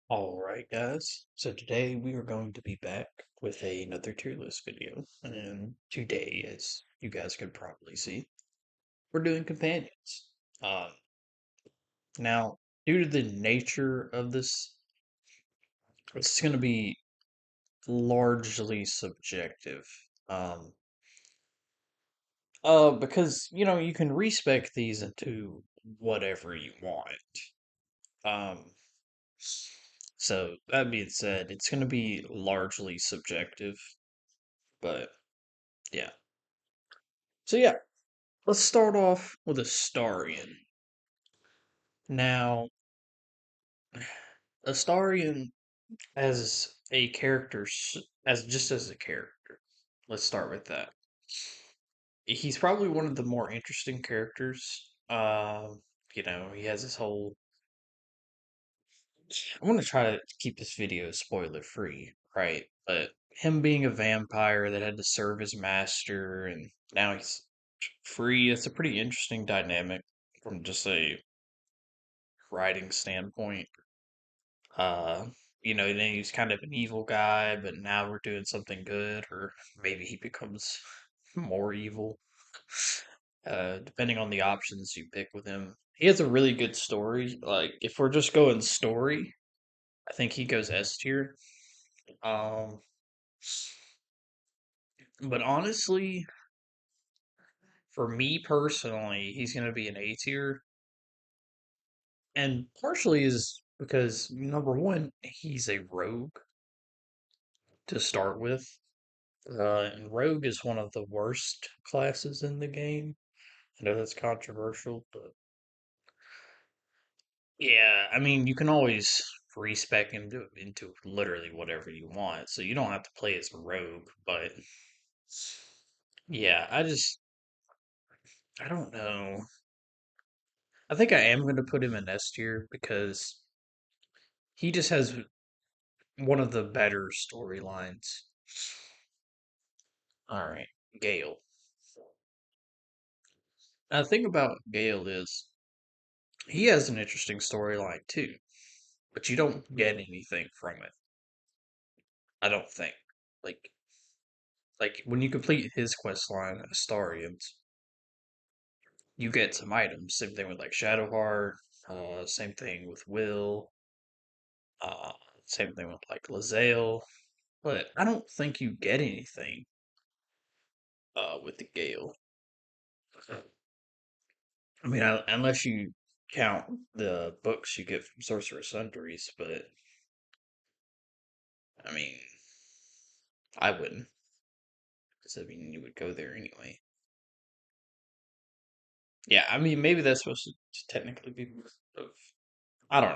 Alright, guys. So today we are going to be back with another tier list video. And today, as you guys could probably see, we're doing companions. Um, Now, due to the nature of this, it's going to be largely subjective. Um, because, you can respec these into whatever you want. Um, so that being said, it's going to be largely subjective, but yeah. So yeah, let's start off with Astarion. Now, Astarion as a character, as a character, let's start with that. He's probably one of the more interesting characters. He has this whole. I want to try to keep this video spoiler free, right? But him being a vampire that had to serve his master, and now he's free. It's a pretty interesting dynamic from just a writing standpoint. Uh, then he's kind of an evil guy, but now we're doing something good, or maybe he becomes more evil, depending on the options you pick with him. He has a really good story. Like, if we're just going story, I think he goes S tier. Um, but honestly, for me personally, he's going to be an A tier, and partially is because number one, he's a rogue to start with. And Rogue is one of the worst classes in the game. I know that's controversial, but yeah, I mean, you can always respec him into literally whatever you want, so you don't have to play as a Rogue. But yeah, I don't know. I think I am going to put him in S tier because he just has one of the better storylines. All right, Gale. Now, the thing about Gale is he has an interesting storyline too, but you don't get anything from it. I don't think. Like when you complete his quest line, Astarians, you get some items. Same thing with like Shadowheart. Same thing with Will. Uh, Same thing with like Lae'zel. But I don't think you get anything with the Gale. I mean, unless you count the books you get from Sorcerer's Sundries, but I mean, I wouldn't, because I mean, you would go there anyway. Yeah, I mean, maybe that's supposed to technically be of. I don't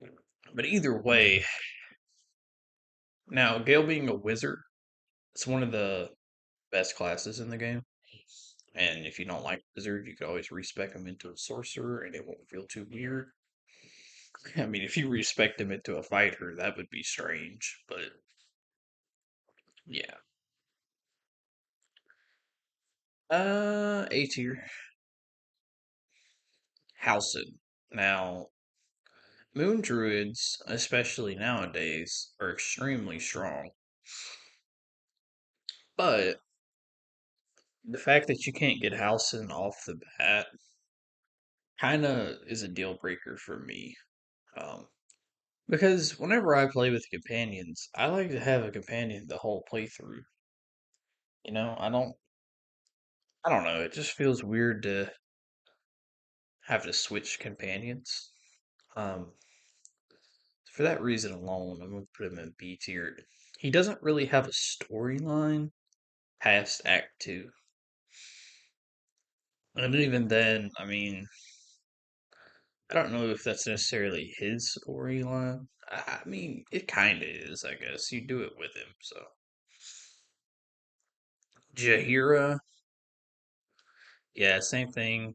know. But either way, now Gale being a wizard, it's one of the best classes in the game. And if you don't like wizard, you can always respec him into a sorcerer, and it won't feel too weird. I mean, if you respect him into a fighter, that would be strange. But yeah, A tier, Halcyon. Now, moon druids, especially nowadays, are extremely strong. But the fact that you can't get Halcyon off the bat kind of is a deal breaker for me. Um, because whenever I play with companions, I like to have a companion the whole playthrough. You know, I don't know. It just feels weird to have to switch companions. Um, for that reason alone, I'm gonna put him in B tier. He doesn't really have a storyline past Act Two, and even then, I mean, I don't know if that's necessarily his storyline. I mean, it kind of is, I guess. You do it with him, so. Jahira, yeah, same thing.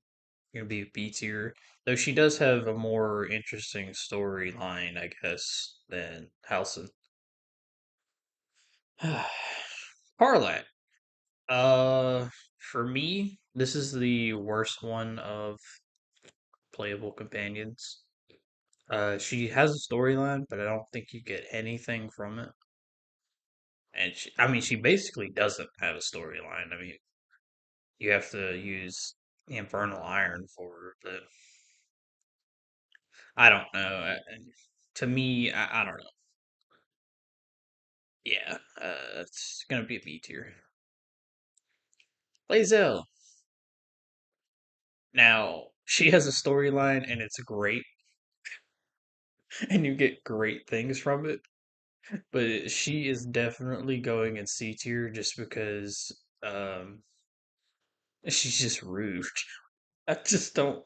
Gonna be B tier. Though she does have a more interesting storyline, I guess, than Halson. Parlat. For me, this is the worst one of playable companions. She has a storyline, but I don't think you get anything from it. And I mean, she basically doesn't have a storyline. I mean, you have to use the Infernal Iron for her, but I don't know. To me, I don't know. Yeah, it's gonna be a B tier. Lae'zel. Now, she has a storyline and it's great, and you get great things from it. But she is definitely going in C tier just because she's just rude. I just don't.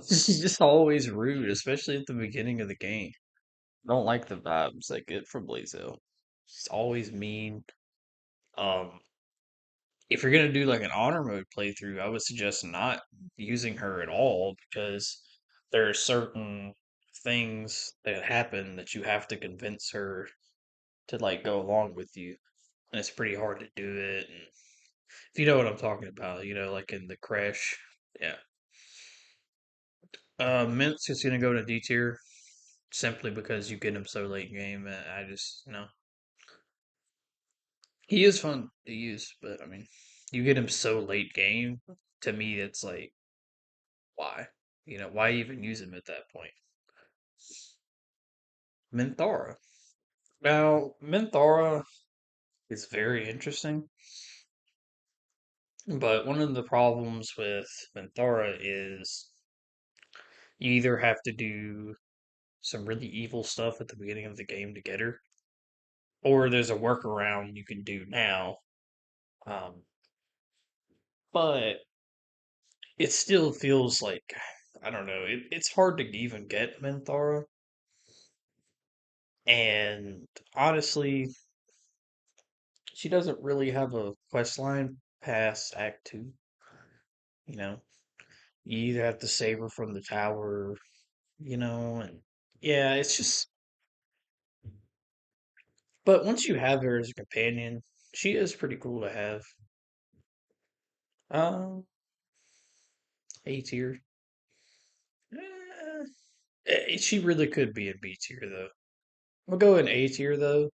She's just always rude, especially at the beginning of the game. I don't like the vibes I get from Blazel. She's always mean. Um, if you're gonna do like an honor mode playthrough, I would suggest not using her at all because there are certain things that happen that you have to convince her to like go along with you, and it's pretty hard to do it. And if you know what I'm talking about, like in the crash, yeah. Mintz is gonna go to D tier simply because you get him so late in game. I just he is fun to use, but I mean, you get him so late game. To me, it's like why? Why even use him at that point? Minthara. Now, Minthara is very interesting, but one of the problems with Minthara is you either have to do some really evil stuff at the beginning of the game to get her, or there's a workaround you can do now. Um, but it still feels like I don't know. It's hard to even get Minthara, and honestly, she doesn't really have a quest line past Act Two. You know, you either have to save her from the tower, and yeah, it's just. But once you have her as a companion, she is pretty cool to have. Um, A tier. She really could be in B tier though. We'll go in A tier though,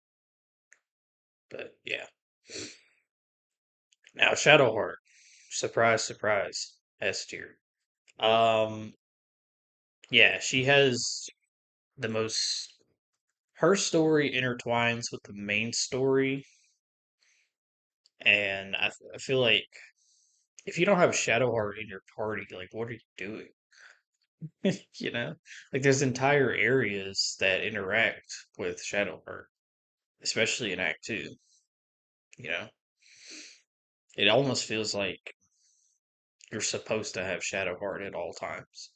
but yeah. Now Shadowheart, surprise, surprise, S tier. Um, yeah, she has the most. Her story intertwines with the main story, and I feel like if you don't have Shadowheart in your party, like what are you doing? You know, like there's entire areas that interact with Shadowheart, especially in Act Two. You know, it almost feels like you're supposed to have Shadowheart at all times.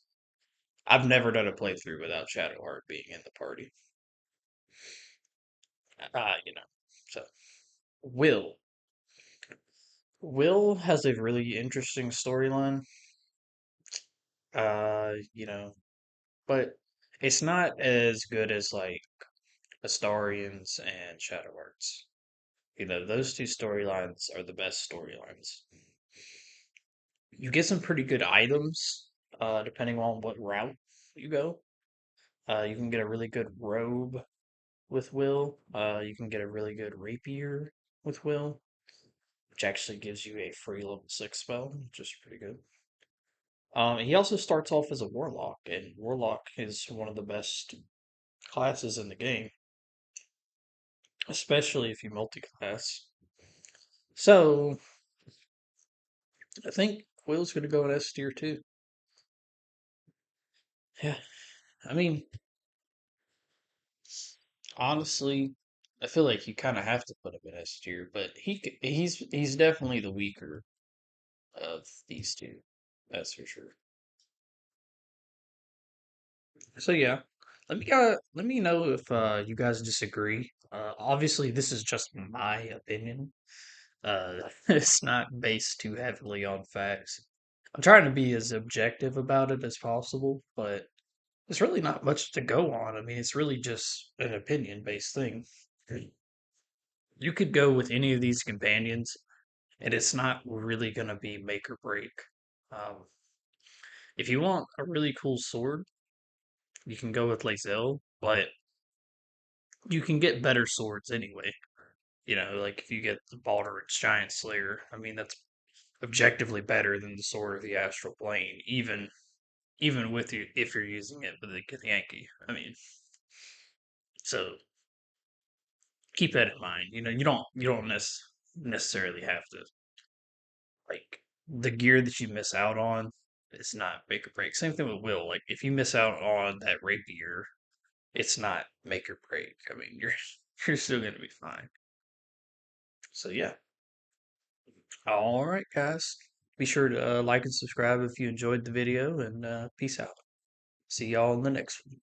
I've never done a playthrough without Shadowheart being in the party. You know. So Will. Will has a really interesting storyline. But it's not as good as like Astarians and Shadowhearts. Those two storylines are the best storylines. You get some pretty good items, depending on what route you go. You can get a really good robe with Will. You can get a really good rapier with Will, which actually gives you a free level 6 spell, which is pretty good. He also starts off as a warlock, and warlock is one of the best classes in the game, especially if you multi-class. So I think Will's going to go in S tier too. Yeah, I mean, honestly, I feel like you kind of have to put him in S tier, but he's definitely the weaker of these two. That's for sure. So yeah, let me know if you guys disagree. Obviously, this is just my opinion. It's not based too heavily on facts. I'm trying to be as objective about it as possible, but there's really not much to go on. I mean, it's really just an opinion based thing. You could go with any of these companions, and it's not really going to be make or break. Um, if you want a really cool sword, you can go with Lae'zel, but you can get better swords anyway. Like if you get the Baldur's Giant Slayer, I mean that's objectively better than the Sword of the Astral Plane, even with you if you're using it with the Yankee. I mean, so keep that in mind. You don't necessarily have to like the gear that you miss out on. It's not make or break. Same thing with Will. Like if you miss out on that rapier, it's not make or break. I mean, you're you're still gonna be fine. So yeah. All right, guys. Be sure to like and subscribe if you enjoyed the video, and peace out. See y'all in the next one.